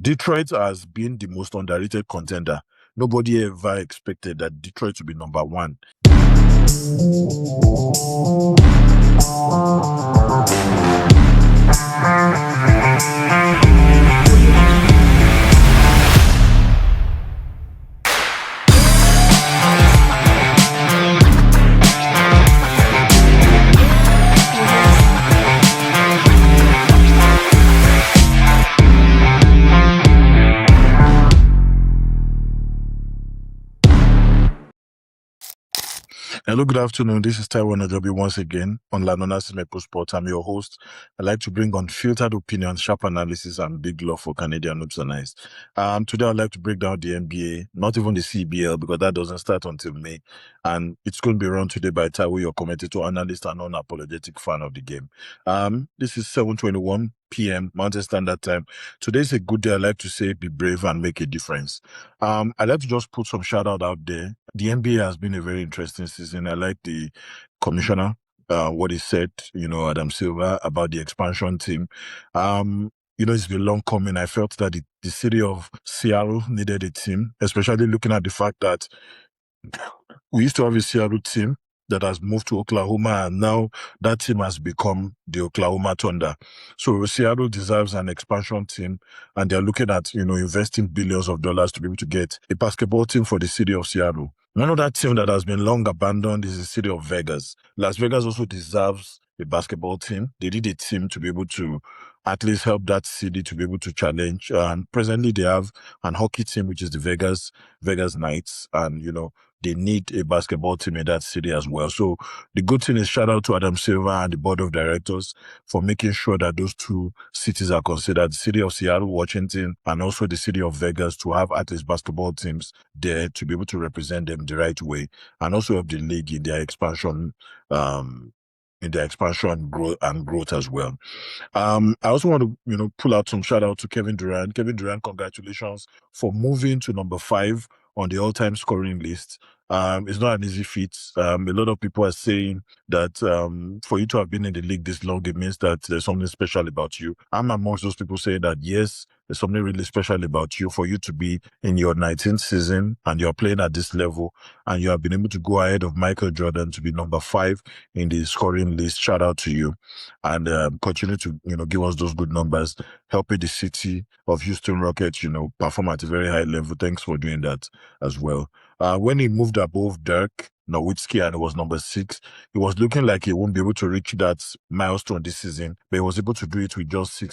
Detroit has been the most underrated contender. Nobody ever expected that Detroit to be number one. Hello, good afternoon. This is Taiwan Ajobi once again on Lanona Simepo Sports. I'm your host. I like to bring unfiltered opinions, sharp analysis, and big love for Canadian hoops and ice. Today, I'd like to break down the NBA, not even the CBL, because that doesn't start until May. And it's going to be run today by Taiwo, your commentator, analyst, and unapologetic fan of the game. This is 7:21 p.m. Mountain Standard Time. Today's a good day. I like to say be brave and make a difference. I'd like to just put some shout out there. The NBA has been a very interesting season. I like the commissioner, what he said, Adam Silver, about the expansion team. It's been long coming. I felt that the city of Seattle needed a team, especially looking at the fact that we used to have a Seattle team that has moved to Oklahoma, and now that team has become the Oklahoma Thunder. So Seattle deserves an expansion team, and they're looking at, investing billions of dollars to be able to get a basketball team for the city of Seattle. One of that team that has been long abandoned is the city of Vegas. Las Vegas also deserves a basketball team. They need a team to be able to at least help that city to be able to challenge. And presently they have an hockey team, which is the Vegas Knights. And, they need a basketball team in that city as well. So the good thing is shout out to Adam Silver and the board of directors for making sure that those two cities are considered, the city of Seattle, Washington, and also the city of Vegas, to have at least basketball teams there to be able to represent them the right way, and also help the league in their expansion, growth as well. I also want to, pull out some shout out to Kevin Durant. Kevin Durant, congratulations for moving to number 5 on the all-time scoring list. It's not an easy feat. A lot of people are saying that for you to have been in the league this long, it means that there's something special about you. I'm amongst those people saying that, yes, there's something really special about you for you to be in your 19th season and you're playing at this level, and you have been able to go ahead of Michael Jordan to be number 5 in the scoring list. Shout out to you, and continue to, give us those good numbers, helping the city of Houston Rockets, perform at a very high level. Thanks for doing that as well. When he moved above Dirk Nowitzki and it was number 6, it was looking like he won't be able to reach that milestone this season, but he was able to do it with just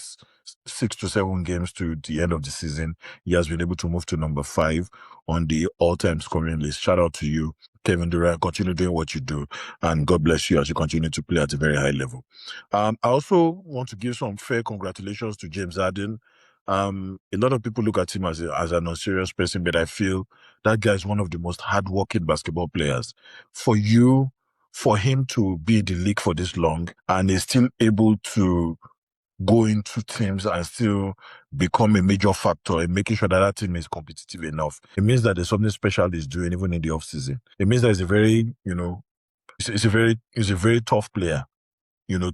6 to 7 games to the end of the season. He has been able to move to number 5 on the all-time scoring list. Shout out to you, Kevin Durant. Continue doing what you do, and God bless you as you continue to play at a very high level. I also want to give some fair congratulations to James Harden. A lot of people look at him as an unserious person, but I feel that guy is one of the most hardworking basketball players. For him to be in the league for this long and is still able to go into teams and still become a major factor in making sure that team is competitive enough, it means that there's something special he's doing even in the off season. It means that he's a very, he's a very tough player,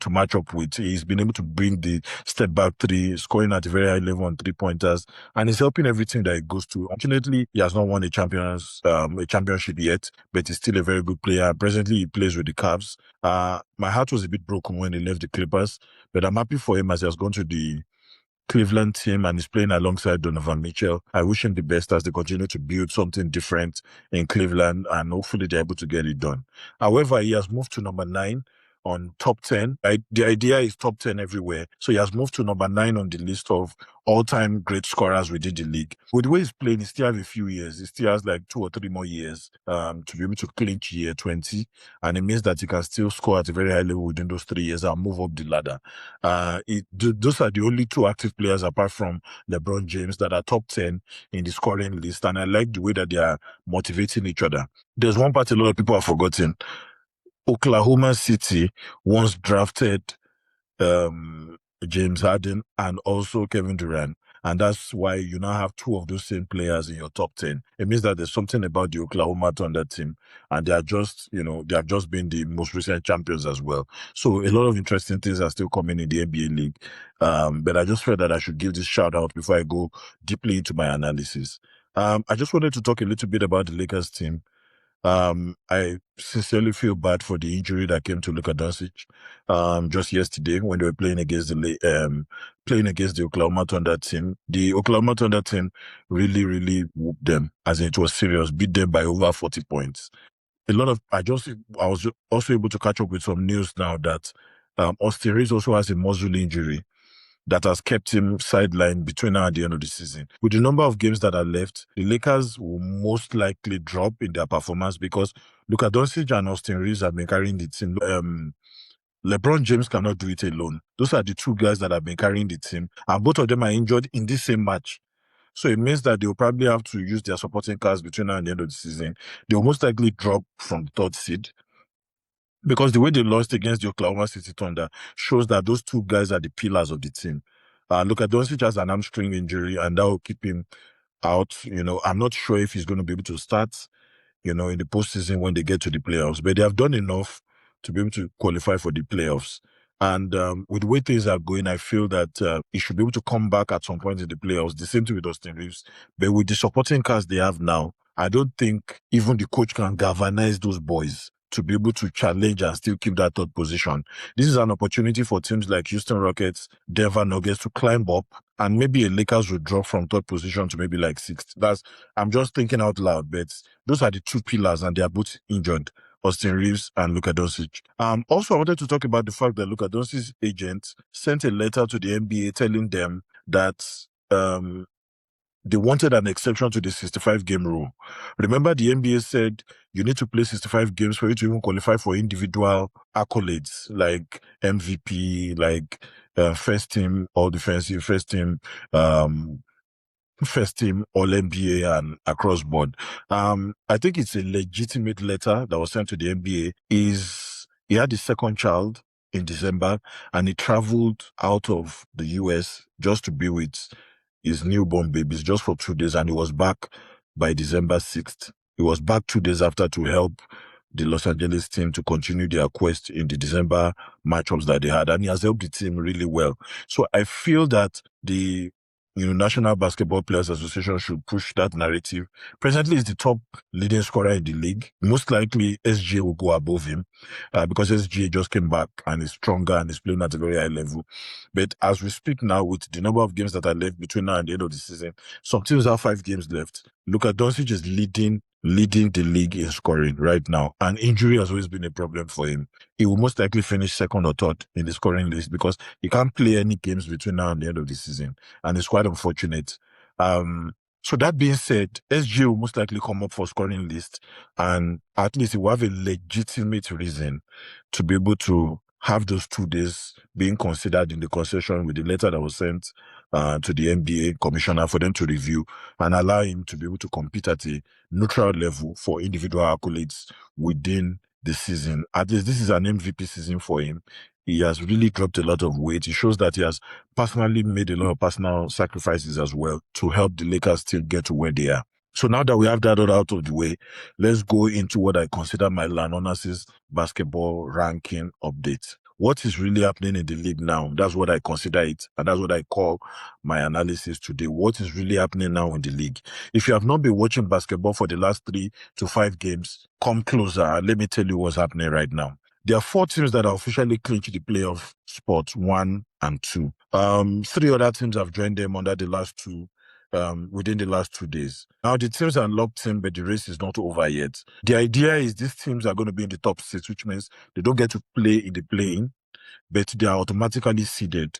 to match up with. He's been able to bring the step back 3, scoring at a very high level on 3-pointers, and he's helping everything that he goes to. Unfortunately, he has not won a championship yet, but he's still a very good player. Presently, he plays with the Cavs. My heart was a bit broken when he left the Clippers, but I'm happy for him as he has gone to the Cleveland team and is playing alongside Donovan Mitchell. I wish him the best as they continue to build something different in Cleveland, and hopefully they're able to get it done. However, he has moved to number 9 on top 10. The idea is top 10 everywhere. So he has moved to number 9 on the list of all-time great scorers within the league. With the way he's playing, he still has a few years. He still has like 2 or 3 more years to be able to clinch year 20. And it means that he can still score at a very high level within those 3 years and move up the ladder. Those are the only 2 active players apart from LeBron James that are top 10 in the scoring list. And I like the way that they are motivating each other. There's one part a lot of people have forgotten. Oklahoma City once drafted James Harden and also Kevin Durant, And that's why you now have two of those same players in your top 10. It means that there's something about the Oklahoma Thunder team, and they are just, they have just been the most recent champions as well. So a lot of interesting things are still coming in the NBA league. But I just felt that I should give this shout out before I go deeply into my analysis. I just wanted to talk a little bit about the Lakers team. I sincerely feel bad for the injury that came to Luka Doncic just yesterday when they were playing against the Oklahoma Thunder team. The Oklahoma Thunder team really, really whooped them, as in it was serious, beat them by over 40 points. I was also able to catch up with some news now that Austin Reeves also has a muscle injury that has kept him sidelined between now and the end of the season. With the number of games that are left, the Lakers will most likely drop in their performance because Luka Doncic and Austin Reeves have been carrying the team. LeBron James cannot do it alone. Those are the two guys that have been carrying the team, and both of them are injured in this same match. So it means that they'll probably have to use their supporting cast between now and the end of the season. They'll most likely drop from the third seed, because the way they lost against the Oklahoma City Thunder shows that those two guys are the pillars of the team. Luka Doncic has an hamstring injury, and that will keep him out. I'm not sure if he's going to be able to start, in the postseason when they get to the playoffs, but they have done enough to be able to qualify for the playoffs. And with the way things are going, I feel that he should be able to come back at some point in the playoffs. The same thing with Austin Reeves. But with the supporting cast they have now, I don't think even the coach can galvanize those boys to be able to challenge and still keep that third position. This is an opportunity for teams like Houston Rockets, Denver Nuggets to climb up, and maybe a Lakers would drop from third position to maybe like sixth. I'm just thinking out loud, but those are the two pillars, and they are both injured. Austin Reeves and Luka Doncic. Also, I wanted to talk about the fact that Luka Doncic's agent sent a letter to the NBA telling them that they wanted an exception to the 65-game rule. Remember, the NBA said you need to play 65 games for you to even qualify for individual accolades like MVP, like first team All Defensive, first team All NBA, and across board. I think it's a legitimate letter that was sent to the NBA. He had his second child in December, and he traveled out of the US just to be with his newborn babies just for 2 days, and he was back by December 6th. He was back 2 days after to help the Los Angeles team to continue their quest in the December matchups that they had, and he has helped the team really well. So I feel that the National Basketball Players Association should push that narrative. Presently, he's the top leading scorer in the league. Most likely, SGA will go above him because SGA just came back and is stronger and is playing at a very high level. But as we speak now, with the number of games that are left between now and the end of the season, some teams have 5 games left. Luka Doncic is leading the league in scoring right now, and injury has always been a problem for him. He will most likely finish second or third in the scoring list because he can't play any games between now and the end of the season, and it's quite unfortunate. So that being said, SG will most likely come up for scoring list, and at least he will have a legitimate reason to be able to have those 2 days being considered in the concession with the letter that was sent to the NBA commissioner for them to review and allow him to be able to compete at a neutral level for individual accolades within the season. At least this is an MVP season for him. He has really dropped a lot of weight. It shows that he has personally made a lot of personal sacrifices as well to help the Lakers still get to where they are. So now that we have that all out of the way, let's go into what I consider my Lanonas' basketball ranking update. What is really happening in the league now? That's what I consider it, and that's what I call my analysis today. What is really happening now in the league? If you have not been watching basketball for the last 3 to 5 games, come closer and let me tell you what's happening right now. There are 4 teams that are officially clinched the playoff spots, 1 and 2. 3 other teams have joined them under the last 2. Within the last 2 days. Now, the teams are locked in, but the race is not over yet. The idea is these teams are going to be in the top 6, which means they don't get to play in the play-in, but they are automatically seeded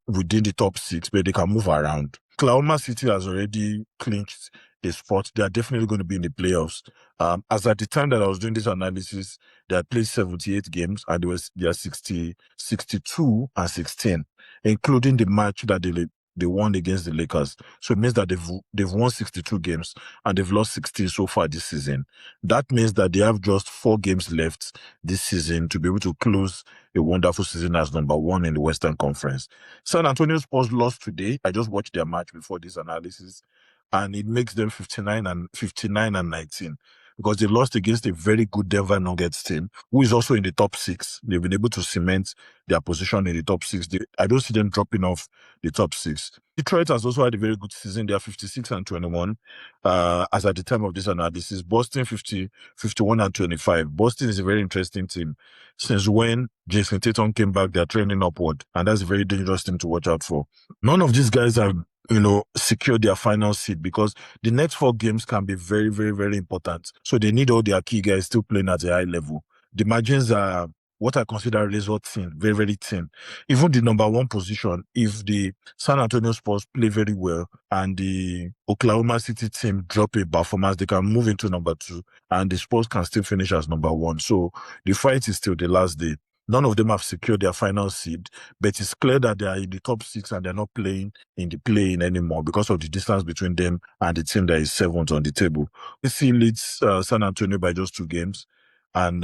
within the top 6, but they can move around. Oklahoma City has already clinched a spot. They are definitely going to be in the playoffs. As at the time that I was doing this analysis, they had played 78 games, and they are 62 and 16, including the match that they won against the Lakers. So it means that they've won 62 games and they've lost 16 so far this season. That means that they have just 4 games left this season to be able to close a wonderful season as number 1 in the Western Conference. San Antonio Spurs lost today. I just watched their match before this analysis, and it makes them 59 and 19 because they lost against a very good Denver Nuggets team, who is also in the top 6. They've been able to cement their position in the top 6. I don't see them dropping off the top 6. Detroit has also had a very good season. They are 56 and 21 as at the time of this analysis. Boston 51 and 25. Boston is a very interesting team. Since when Jason Tatum came back, they're trending upward, and that's a very dangerous team to watch out for. None of these guys have secured their final seed because the next 4 games can be very, very, very important. So they need all their key guys still playing at a high level. The margins are what I consider result thin, very, very thin. Even the number 1 position, if the San Antonio Spurs play very well and the Oklahoma City team drop a performance, they can move into number 2 and the Spurs can still finish as number 1. So the fight is still the last day. None of them have secured their final seed, but it's clear that they are in the top 6 and they're not playing in the play-in anymore because of the distance between them and the team that is 7th on the table. OKC leads San Antonio by just 2 games, and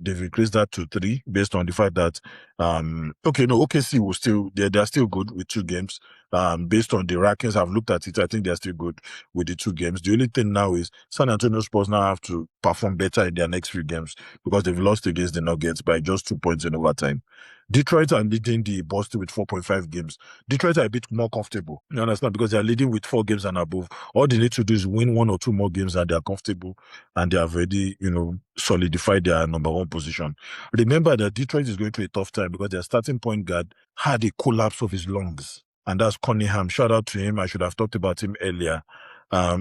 they've increased that to 3 based on the fact that OKC will still they're still good with 2 games. Based on the rankings, I've looked at it. I think they're still good with the 2 games. The only thing now is San Antonio Spurs now have to perform better in their next few games because they've lost against the Nuggets by just 2 points in overtime. Detroit are leading the Boston with 4.5 games. Detroit are a bit more comfortable. You understand? Because they're leading with 4 games and above. All they need to do is win 1 or 2 more games and they're comfortable and they have already, solidified their number 1 position. Remember that Detroit is going through a tough time because their starting point guard had a collapse of his lungs. And that's Cunningham. Shout out to him. I should have talked about him earlier.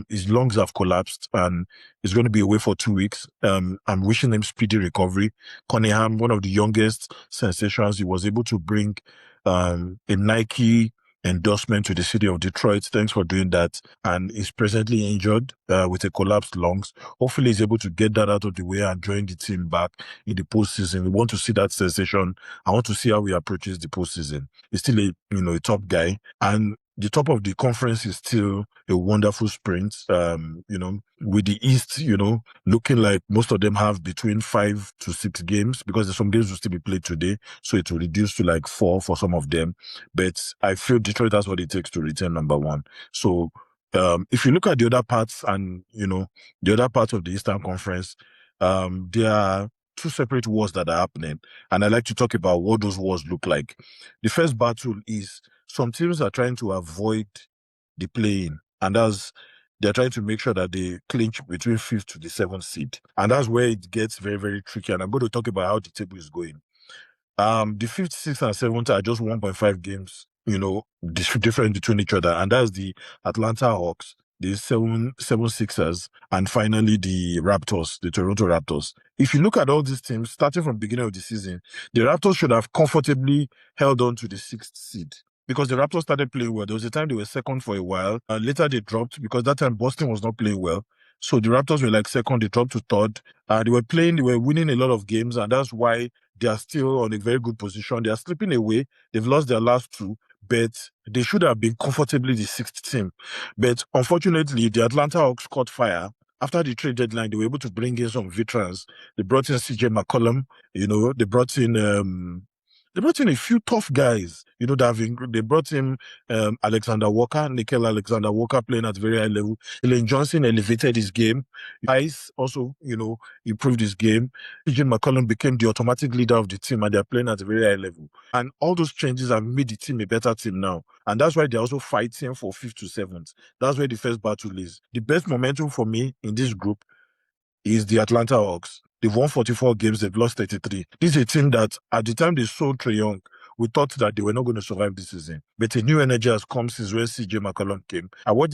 His lungs have collapsed and he's going to be away for 2 weeks. I'm wishing him speedy recovery. Cunningham, one of the youngest sensations, he was able to bring a Nike endorsement to the city of Detroit. Thanks for doing that. And is presently injured with a collapsed lungs. Hopefully he's able to get that out of the way and join the team back in the postseason. We want to see that sensation. I want to see how he approaches the postseason. He's still a top guy. And the top of the conference is still a wonderful sprint. With the East, looking like most of them have between 5 to 6 games because some games will still be played today. So it will reduce to like 4 for some of them. But I feel Detroit has what it takes to return number 1. So if you look at the other parts and, the other parts of the Eastern Conference, there are 2 separate wars that are happening. And I like to talk about what those wars look like. The first battle is some teams are trying to avoid the play-in, and they're trying to make sure that they clinch between 5th to the 7th seed. And that's where it gets very, very tricky. And I'm going to talk about how the table is going. The 5th, 6th, and 7th are just 1.5 games, different between each other. And that's the Atlanta Hawks, the 76ers, and finally the Raptors, the Toronto Raptors. If you look at all these teams, starting from the beginning of the season, the Raptors should have comfortably held on to the 6th seed. Because the Raptors started playing well. There was a time they were second for a while. Later they dropped because that time Boston was not playing well. So the Raptors were like second, they dropped to third. They were winning a lot of games, and that's why they are still on a very good position. They are slipping away. They've lost their last 2, but they should have been comfortably the 6th team. But unfortunately, the Atlanta Hawks caught fire. After the trade deadline, they were able to bring in some veterans. They brought in CJ McCollum. They brought in a few tough guys, they brought in Alexander Walker, Nickel Alexander Walker playing at a very high level. Elaine Johnson elevated his game. Ice also, improved his game. CJ McCollum became the automatic leader of the team and they're playing at a very high level. And all those changes have made the team a better team now. And that's why they're also fighting for 5th to 7th. That's where the first battle is. The best momentum for me in this group is the Atlanta Hawks. They've won 44 games, they've lost 33. This is a team that, at the time they sold Trae Young, we thought that they were not going to survive this season. But a new energy has come since when CJ McCollum came. I watched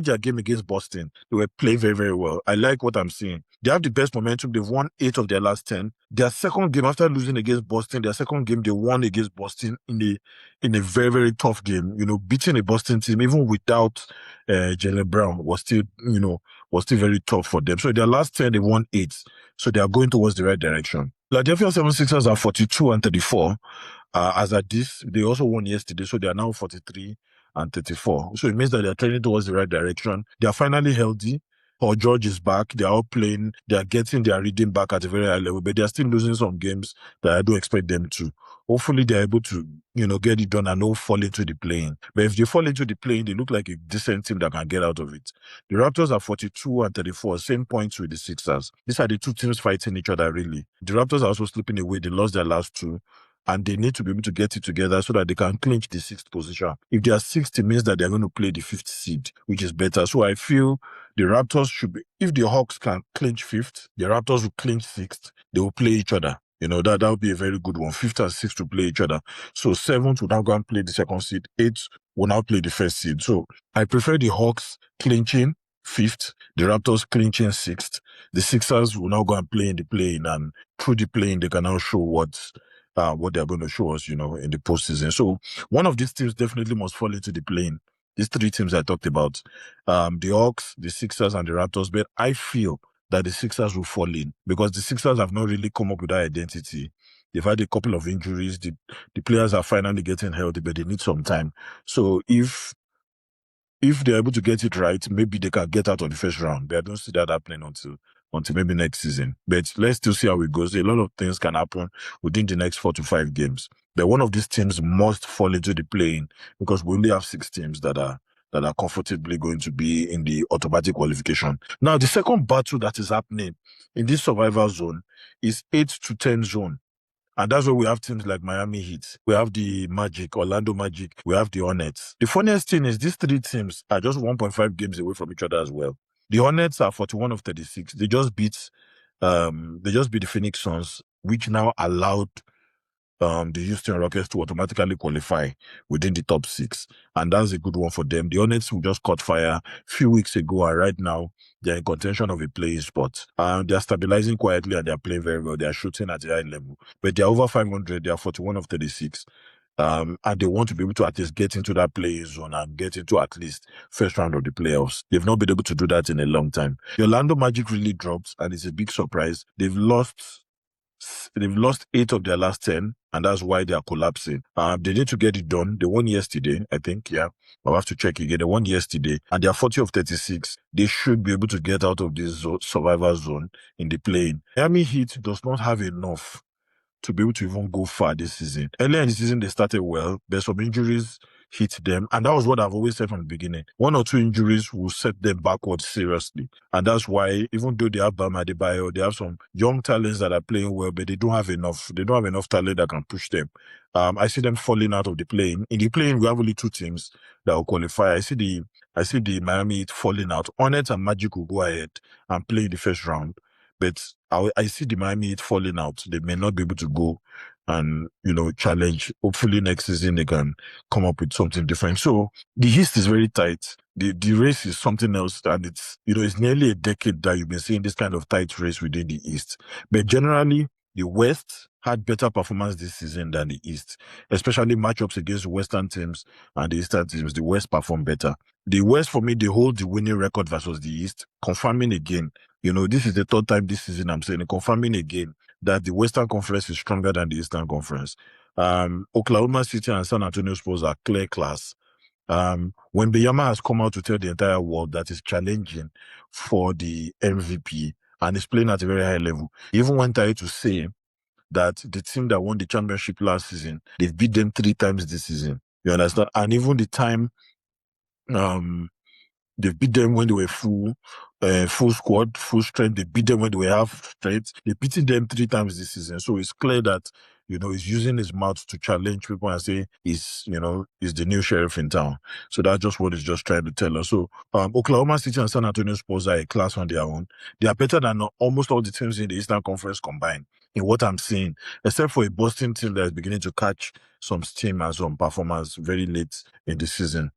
their game against Boston. They were playing very, very well. I like what I'm seeing. They have the best momentum. They've won 8 of their last 10. Their second game, after losing against Boston, they won against Boston in a very, very tough game. Beating a Boston team, even without Jaylen Brown, was still very tough for them. So their last 10, they won 8. So they are going towards the right direction. Philadelphia 76ers are 42 and 34. As at this, they also won yesterday, so they are now 43 and 34. So it means that they're trending towards the right direction. They are finally healthy. Paul George is back. They are all playing. They are getting their rhythm back at a very high level, but they are still losing some games that I don't expect them to. Hopefully, they're able to, get it done and not fall into the playing. But if they fall into the playing, they look like a decent team that can get out of it. The Raptors are 42 and 34, same points with the Sixers. These are the two teams fighting each other, really. The Raptors are also slipping away. They lost their last two, and they need to be able to get it together so that they can clinch the sixth position. If they are sixth, it means that they're going to play the fifth seed, which is better. So I feel the Raptors should be, if the Hawks can clinch fifth, the Raptors will clinch sixth. They will play each other. That would be a very good one. Fifth and sixth to play each other. So seventh will now go and play the second seed. Eighth will now play the first seed. So I prefer the Hawks clinching fifth, the Raptors clinching sixth. The Sixers will now go and play in the play-in, and through the play-in, they can now show what they're going to show us, in the postseason. So one of these teams definitely must fall into the play-in. These three teams I talked about, the Hawks, the Sixers, and the Raptors. But I feel that the Sixers will fall in because the Sixers have not really come up with that identity. They've had a couple of injuries. The players are finally getting healthy, but they need some time. So if they're able to get it right, maybe they can get out of the first round. But I don't see that happening until maybe next season. But let's still see how it goes. A lot of things can happen within the next 4 to 5 games. But one of these teams must fall into the play-in because we only have 6 teams that are comfortably going to be in the automatic qualification. Now, the second battle that is happening in this survival zone is 8 to 10 zone. And that's where we have teams like Miami Heat. We have the Magic, Orlando Magic. We have the Hornets. The funniest thing is these 3 teams are just 1.5 games away from each other as well. The Hornets are 41 of 36. They just beat the Phoenix Suns, which now allowed the Houston Rockets to automatically qualify within the top 6. And that's a good one for them. The Hornets who just caught fire a few weeks ago, and right now they're in contention of a playing spot. They're stabilizing quietly and they're playing very well. They're shooting at a high level. But they're over 500. They are 41 of 36. And they want to be able to at least get into that playing zone and get into at least first round of the playoffs. They've not been able to do that in a long time. The Orlando Magic really dropped, and it's a big surprise. They've lost 8 of their last 10, and that's why they are collapsing. They need to get it done. They won yesterday, I think. Yeah, I'll have to check again. They won yesterday, and they are 40 of 36. They should be able to get out of this survival zone in the play-in. Miami Heat does not have enough to be able to even go far this season. Earlier in the season, they started well, but some injuries hit them. And that was what I've always said from the beginning. 1 or 2 injuries will set them backwards seriously. And that's why, even though they have Bam Adebayo, they have some young talents that are playing well, but they don't have enough talent that can push them. I see them falling out of the play-in. In the play-in, we have only 2 teams that will qualify. I see the Miami Heat falling out. Hornets and Magic will go ahead and play in the first round. But I see the Miami Heat falling out. They may not be able to go and, challenge. Hopefully next season they can come up with something different. So the East is very tight. The race is something else, and it's nearly a decade that you've been seeing this kind of tight race within the East. But generally, the West had better performance this season than the East, especially matchups against Western teams and the Eastern teams. The West performed better. The West, for me, they hold the winning record versus the East, confirming again. This is the 3rd time this season I'm saying, confirming again that the Western Conference is stronger than the Eastern Conference. Oklahoma City and San Antonio Spurs are clear class. When Beyama has come out to tell the entire world that is challenging for the MVP and is playing at a very high level, he even went ahead to say that the team that won the championship last season, they've beat them 3 times this season. You understand? And even the time they beat them when they were full squad, full strength. They beat them when they were half strength. They beaten them 3 times this season. So it's clear that, he's using his mouth to challenge people and say he's the new sheriff in town. So that's just what he's just trying to tell us. So Oklahoma City and San Antonio Spurs are a class on their own. They are better than almost all the teams in the Eastern Conference combined, in what I'm seeing, except for a Boston team that is beginning to catch some steam and some performance very late in the season.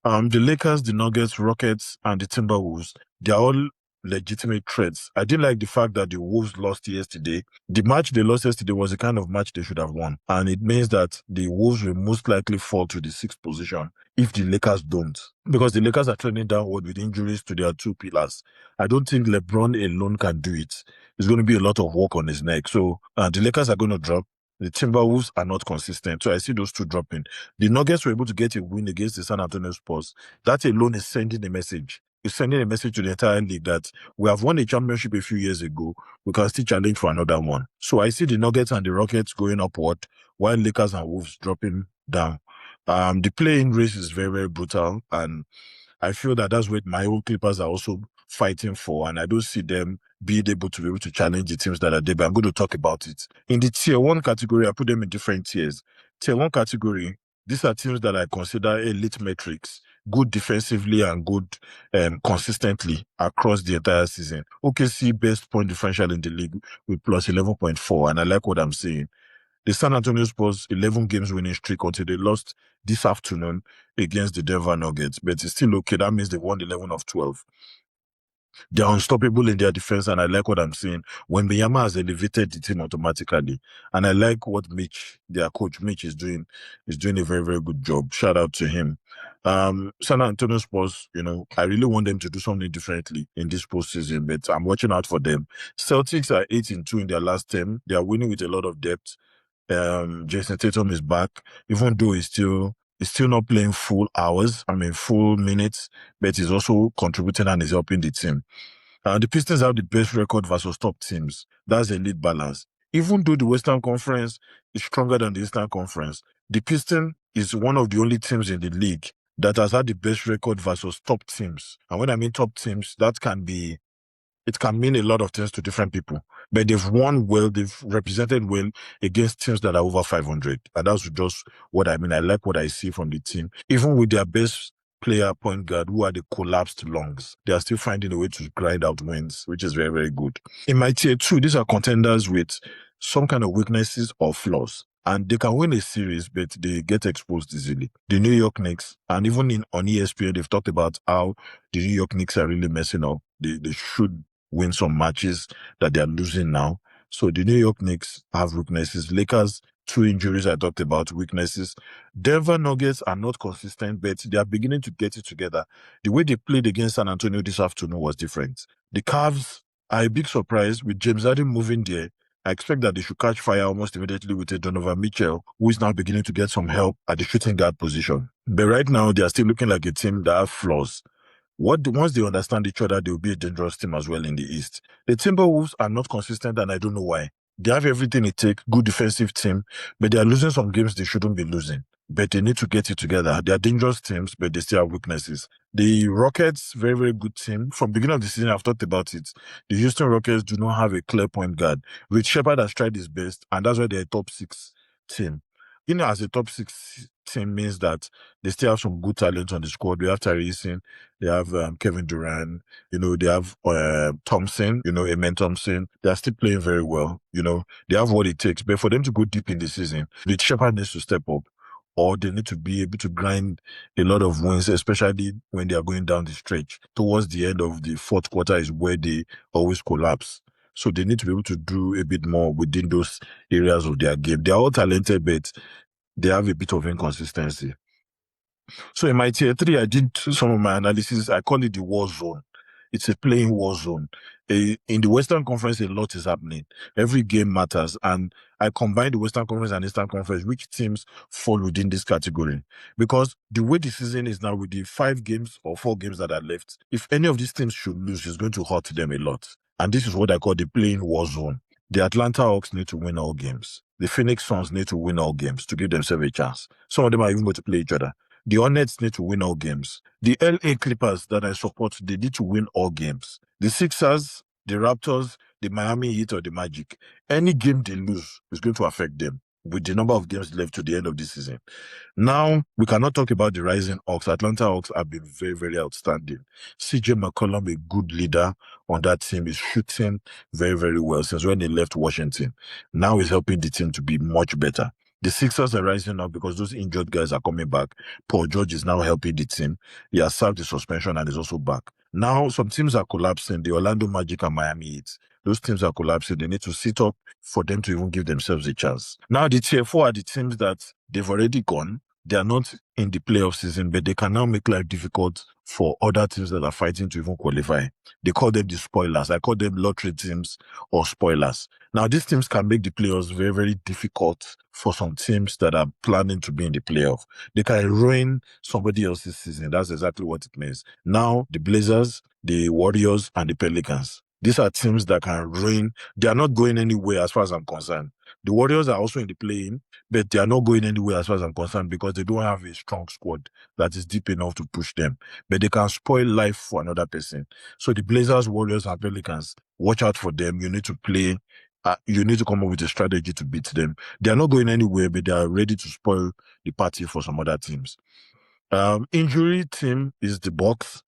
The Lakers, the Nuggets, Rockets, and the Timberwolves, they're all legitimate threats. I didn't like the fact that the Wolves lost yesterday. The match they lost yesterday was the kind of match they should have won. And it means that the Wolves will most likely fall to the 6th position if the Lakers don't. Because the Lakers are trending downward with injuries to their 2 pillars. I don't think LeBron alone can do it. It's going to be a lot of work on his neck. So the Lakers are going to drop. The Timberwolves are not consistent. So I see those two dropping. The Nuggets were able to get a win against the San Antonio Spurs. That alone is sending a message. It's sending a message to the entire league that we have won a championship a few years ago. We can still challenge for another one. So I see the Nuggets and the Rockets going upward, while Lakers and Wolves dropping down. The play-in race is very, very brutal, and I feel that that's what my own Clippers are also fighting for, and I don't see them being able to be able to challenge the teams that are there. But I'm going to talk about it. In the tier one category, I put them in different tiers. Tier one category, these are teams that I consider elite metrics, good defensively and good consistently across the entire season. OKC best point differential in the league with plus 11.4, and I like what I'm seeing. The San Antonio Spurs 11 games winning streak until they lost this afternoon against the Denver Nuggets, but it's still okay. That means they won 11 of 12. They're unstoppable in their defense, and I like what I'm seeing. When Wembanyama has elevated the team automatically, and I like what Mitch, their coach Mitch, is doing. Is doing a very, very good job. Shout out to him. San Antonio Spurs, I really want them to do something differently in this postseason, but I'm watching out for them. Celtics are 8-2 in their last 10. They are winning with a lot of depth. Jason Tatum is back, even though he's still not playing full hours, full minutes, but he's also contributing and is helping the team. The Pistons have the best record versus top teams. That's a lead balance. Even though the Western Conference is stronger than the Eastern Conference, the Pistons is one of the only teams in the league that has had the best record versus top teams. And when I mean top teams, it can mean a lot of things to different people. But they've won well, they've represented well against teams that are over 500. And that's just what I mean. I like what I see from the team. Even with their best player point guard, who are the collapsed lungs, they are still finding a way to grind out wins, which is very, very good. In my tier 2, these are contenders with some kind of weaknesses or flaws. And they can win a series, but they get exposed easily. The New York Knicks, and even on ESPN, they've talked about how the New York Knicks are really messing up. They should win some matches that they are losing now. So the New York Knicks have weaknesses. Lakers, 2 injuries I talked about, weaknesses. Denver Nuggets are not consistent, but they are beginning to get it together. The way they played against San Antonio this afternoon was different. The Cavs are a big surprise with James Harden moving there. I expect that they should catch fire almost immediately with a Donovan Mitchell, who is now beginning to get some help at the shooting guard position. But right now, they are still looking like a team that have flaws. Once they understand each other, they will be a dangerous team as well in the East. The Timberwolves are not consistent, and I don't know why. They have everything it takes, good defensive team, but they are losing some games they shouldn't be losing. But they need to get it together. They are dangerous teams, but they still have weaknesses. The Rockets, very, very good team. From the beginning of the season, I've talked about it. The Houston Rockets do not have a clear point guard. Rich Shepard has tried his best, and that's why they're a top 6 team. As a top 6 team means that they still have some good talent on the squad. We have Tyrese, they have Kevin Durant, they have Thompson, Amen Thompson. They are still playing very well, They have what it takes. But for them to go deep in the season, the Shepard needs to step up, or they need to be able to grind a lot of wins, especially when they are going down the stretch. Towards the end of the fourth quarter is where they always collapse. So they need to be able to do a bit more within those areas of their game. They are all talented, but they have a bit of inconsistency. So in my tier 3, I did some of my analysis. I call it the war zone. It's a playing war zone. In the Western Conference, a lot is happening. Every game matters. And I combine the Western Conference and Eastern Conference, which teams fall within this category. Because the way the season is now, with the 5 games or 4 games that are left, if any of these teams should lose, it's going to hurt them a lot. And this is what I call the playing war zone. The Atlanta Hawks need to win all games. The Phoenix Suns need to win all games to give themselves a chance. Some of them are even going to play each other. The Hornets need to win all games. The LA Clippers that I support, they need to win all games. The Sixers, the Raptors, the Miami Heat, or the Magic, any game they lose is going to affect them with the number of games left to the end of the season. Now, we cannot talk about the rising Hawks. Atlanta Hawks have been very, very outstanding. CJ McCollum, a good leader on that team, is shooting very, very well since when he left Washington. Now he's helping the team to be much better. The Sixers are rising up because those injured guys are coming back. Paul George is now helping the team. He has served the suspension and is also back. Now, some teams are collapsing. The Orlando Magic and Miami Heat. Those teams are collapsing. They need to sit up for them to even give themselves a chance. Now, the tier 4 are the teams that they've already gone, they are not in the playoff season, but they can now make life difficult for other teams that are fighting to even qualify. They call them the spoilers. I call them lottery teams or spoilers. Now, these teams can make the playoffs very, very difficult for some teams that are planning to be in the playoff. They can ruin somebody else's season. That's exactly what it means. Now, the Blazers, the Warriors, and the Pelicans. These are teams that can ruin. They are not going anywhere as far as I'm concerned. The Warriors are also in the play-in, but they are not going anywhere as far as I'm concerned because they don't have a strong squad that is deep enough to push them. But they can spoil life for another person. So the Blazers, Warriors, and Pelicans, watch out for them. You need to play. You need to come up with a strategy to beat them. They are not going anywhere, but they are ready to spoil the party for some other teams. Injury team is the Bucks,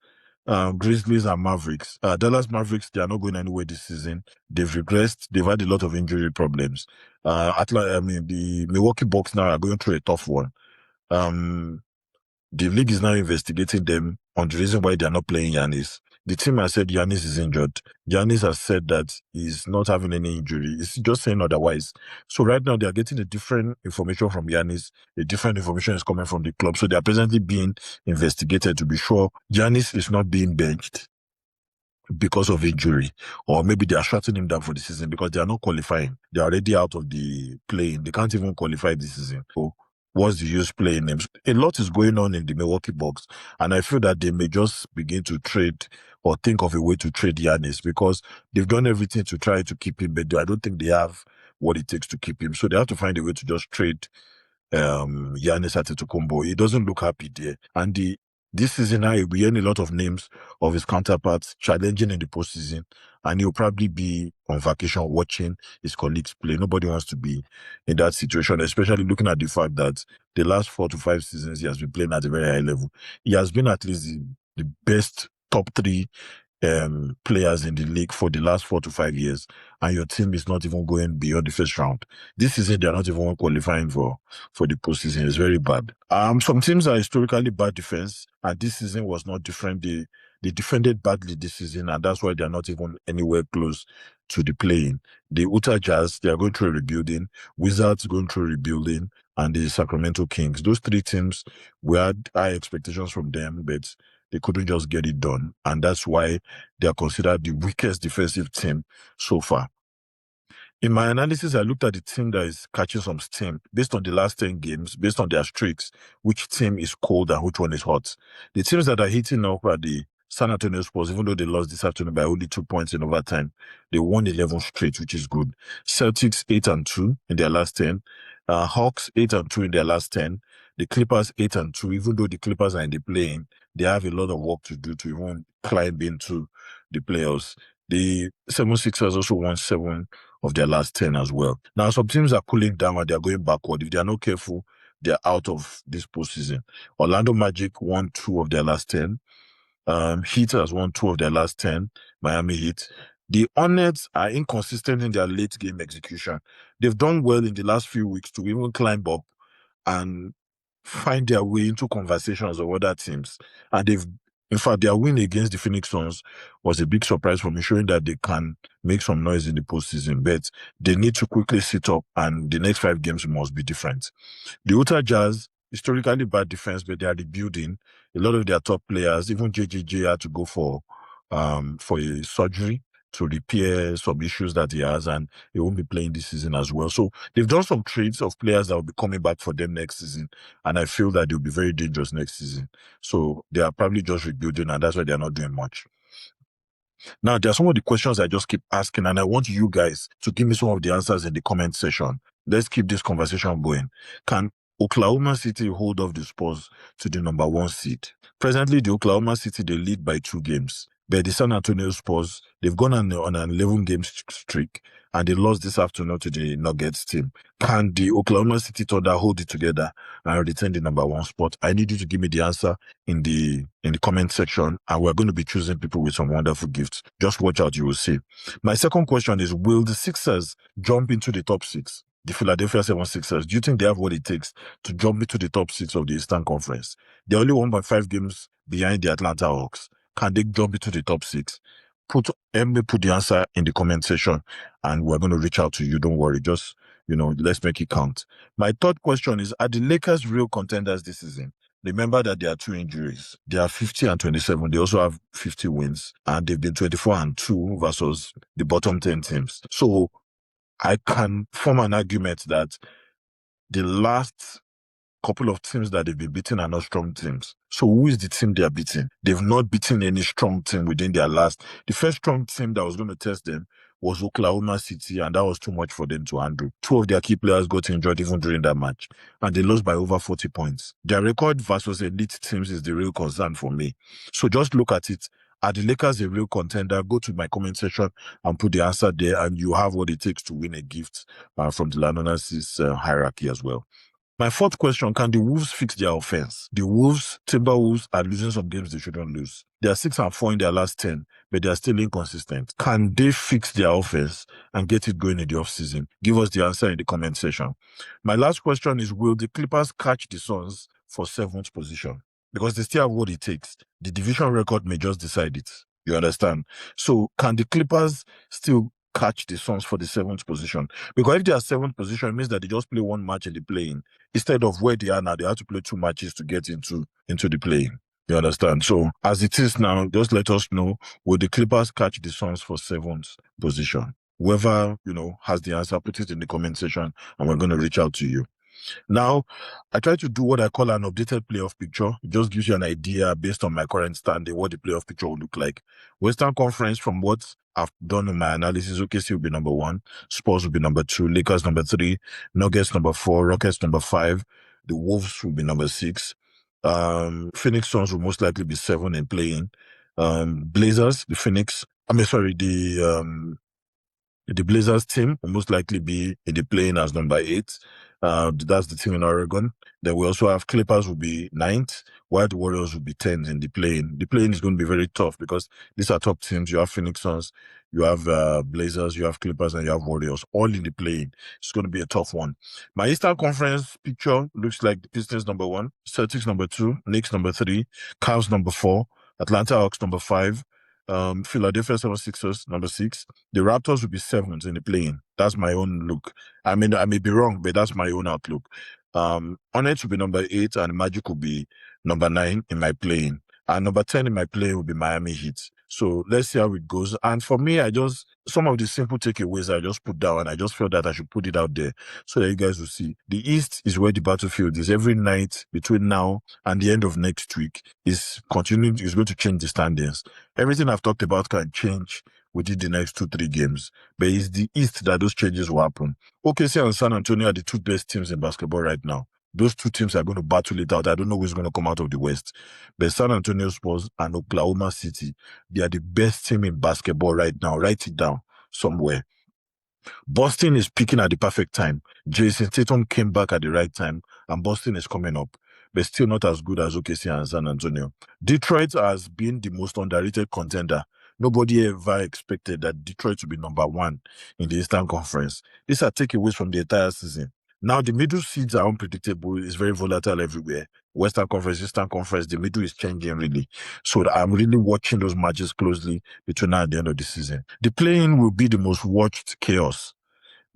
Grizzlies, and Mavericks. Dallas Mavericks, they are not going anywhere this season. They've regressed. They've had a lot of injury problems. The Milwaukee Bucks now are going through a tough one. The league is now investigating them on the reason why they are not playing Giannis. The team has said Giannis is injured. Giannis has said that he's not having any injury. He's just saying otherwise. So right now they are getting a different information from Giannis. A different information is coming from the club. So they are presently being investigated to be sure Giannis is not being benched because of injury, or maybe they are shutting him down for the season because they are not qualifying. They are already out of the playing. They can't even qualify this season. So what's the use playing him? A lot is going on in the Milwaukee Bucks, and I feel that they may just begin to trade or think of a way to trade Giannis because they've done everything to try to keep him, but I don't think they have what it takes to keep him. So they have to find a way to just trade Giannis Antetokounmpo. He doesn't look happy there. And this season now, he'll be hearing a lot of names of his counterparts challenging in the postseason, and he'll probably be on vacation watching his colleagues play. Nobody wants to be in that situation, especially looking at the fact that the last 4 to 5 seasons he has been playing at a very high level. He has been at least the best top 3 players in the league for the last 4 to 5 years, and your team is not even going beyond the first round. This season, they're not even qualifying for the postseason. It's very bad. Some teams are historically bad defense, and this season was not different. They defended badly this season, and that's why they're not even anywhere close to the play-in. The Utah Jazz, they are going through rebuilding. Wizards going through rebuilding, and the Sacramento Kings. Those 3 teams, we had high expectations from them, but they couldn't just get it done. And that's why they are considered the weakest defensive team so far. In my analysis, I looked at the team that is catching some steam based on the last 10 games, based on their streaks, which team is cold and which one is hot. The teams that are heating up are the San Antonio Spurs, even though they lost this afternoon by only 2 points in overtime. They won 11 straight, which is good. Celtics 8-2 in their last 10. Hawks 8-2 in their last 10. The Clippers 8-2, even though the Clippers are in the play-in, they have a lot of work to do to even climb into the playoffs. The 76ers also won 7 of their last 10 as well. Now, some teams are cooling down and they're going backward. If they are not careful, they're out of this postseason. Orlando Magic won 2 of their last 10. Heat has won 2 of their last 10. Miami Heat. The Hornets are inconsistent in their late game execution. They've done well in the last few weeks to even climb up and find their way into conversations of other teams. And in fact, their win against the Phoenix Suns was a big surprise for me, showing that they can make some noise in the postseason. But they need to quickly sit up, and the next 5 games must be different. The Utah Jazz, historically bad defense, but they are rebuilding. A lot of their top players, even JJJ, had to go for a surgery to repair some issues that he has, and he won't be playing this season as well. So they've done some trades of players that will be coming back for them next season, and I feel that they'll be very dangerous next season. So they are probably just rebuilding, and that's why they're not doing much. Now, there are some of the questions I just keep asking, and I want you guys to give me some of the answers in the comment section. Let's keep this conversation going. Can Oklahoma City hold off the Spurs to the number 1 seed? Presently, the Oklahoma City, they lead by 2 games. But the San Antonio Spurs, they've gone on an 11-game streak, and they lost this afternoon to the Nuggets team. Can the Oklahoma City Thunder hold it together and retain the number 1 spot? I need you to give me the answer in the comment section, and we're going to be choosing people with some wonderful gifts. Just watch out, you will see. My second question is, will the Sixers jump into the top 6? The Philadelphia 76ers, do you think they have what it takes to jump into the top 6 of the Eastern Conference? They're only 1.5 games behind the Atlanta Hawks. Can they jump into the top 6? Put the answer in the comment section, and we're going to reach out to you. Don't worry. Just let's make it count. My third question is, are the Lakers real contenders this season? Remember that there are 2 injuries. They are 50 and 27. They also have 50 wins, and they've been 24 and 2 versus the bottom 10 teams. So I can form an argument that the last couple of teams that they've been beating are not strong teams. So who is the team they are beating? They've not beaten any strong team within their last. The first strong team that was going to test them was Oklahoma City, and that was too much for them to handle. 2 of their key players got injured even during that match, and they lost by over 40 points. Their record versus elite teams is the real concern for me. So just look at it. Are the Lakers a real contender? Go to my comment section and put the answer there, and you have what it takes to win a gift from the Lanonasis hierarchy as well. My fourth question, can the Wolves fix their offense? The Timberwolves are losing some games they shouldn't lose. They are 6 and 4 in their last 10, but they are still inconsistent. Can they fix their offense and get it going in the offseason? Give us the answer in the comment section. My last question is, will the Clippers catch the Suns for 7th position? Because they still have what it takes. The division record may just decide it. You understand? So can the Clippers still catch the Suns for the 7th position? Because if they are 7th position, it means that they just play 1 match in the play-in. Instead of where they are now, they have to play 2 matches to get into the play-in. You understand? So as it is now, just let us know, will the Clippers catch the Suns for 7th position? Whoever, has the answer, put it in the comment section and we're going to reach out to you. Now, I try to do what I call an updated playoff picture. It just gives you an idea based on my current standing, what the playoff picture will look like. Western Conference, from what I've done in my analysis, OKC will be number 1, Spurs will be number 2, Lakers number 3, Nuggets number 4, Rockets number 5, the Wolves will be number 6, Phoenix Suns will most likely be 7 and playing. Blazers, the Blazers team will most likely be in the play-in as number 8. That's the team in Oregon. Then we also have Clippers will be 9th, while the Warriors will be 10th in the play-in. The play-in is going to be very tough because these are top teams. You have Phoenix Suns, you have Blazers, you have Clippers, and you have Warriors, all in the play-in. It's going to be a tough one. My Eastern Conference picture looks like the Pistons number 1, Celtics number 2, Knicks number 3, Cavs number 4, Atlanta Hawks number 5, Philadelphia 76ers number 6. The Raptors will be 7th in the play-in. That's my own look. I mean, I may be wrong, but that's my own outlook. Hornets will be number 8, and Magic will be number 9 in my play-in. And number 10 in my play will be Miami Heat. So let's see how it goes. And for me, some of the simple takeaways I just put down, and I just felt that I should put it out there so that you guys will see. The East is where the battlefield is. Every night between now and the end of next week is going to change the standings. Everything I've talked about can change within the next 2-3 games. But it's the East that those changes will happen. OKC and San Antonio are the 2 best teams in basketball right now. Those 2 teams are going to battle it out. I don't know who's going to come out of the West. But San Antonio Spurs and Oklahoma City, they are the best team in basketball right now. Write it down somewhere. Boston is peaking at the perfect time. Jason Tatum came back at the right time, and Boston is coming up, but still not as good as OKC and San Antonio. Detroit has been the most underrated contender. Nobody ever expected that Detroit would be number 1 in the Eastern Conference. These are takeaways from the entire season. Now, the middle seeds are unpredictable. It's very volatile everywhere. Western Conference, Eastern Conference, the middle is changing really. So I'm really watching those matches closely between now and the end of the season. The play-in will be the most watched chaos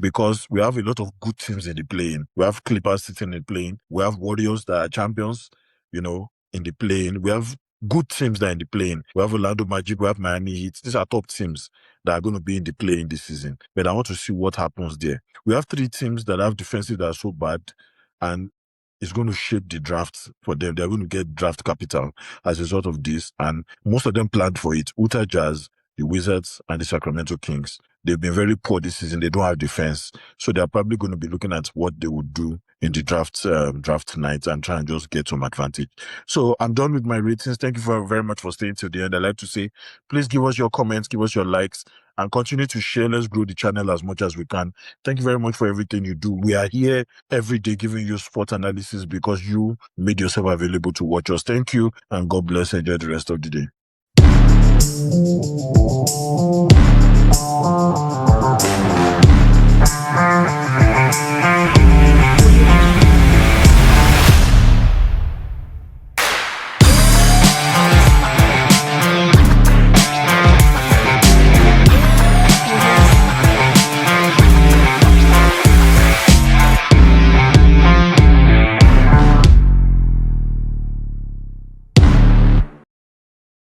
because we have a lot of good teams in the play-in. We have Clippers sitting in the play-in. We have Warriors that are champions, in the play-in. We have good teams that are in the play-in. We have Orlando Magic, we have Miami Heat. These are top teams that are going to be in the play-in this season. But I want to see what happens there. We have 3 teams that have defensive that are so bad, and it's going to shape the draft for them. They're going to get draft capital as a result of this, and most of them planned for it. Utah Jazz, the Wizards, and the Sacramento Kings. They've been very poor this season. They don't have defense. So they're probably going to be looking at what they would do in the draft night and try and just get some advantage. So I'm done with my ratings. Thank you very much for staying till the end. I'd like to say, please give us your comments, give us your likes, and continue to share. Let's grow the channel as much as we can. Thank you very much for everything you do. We are here every day giving you sport analysis because you made yourself available to watch us. Thank you, and God bless. Enjoy the rest of the day.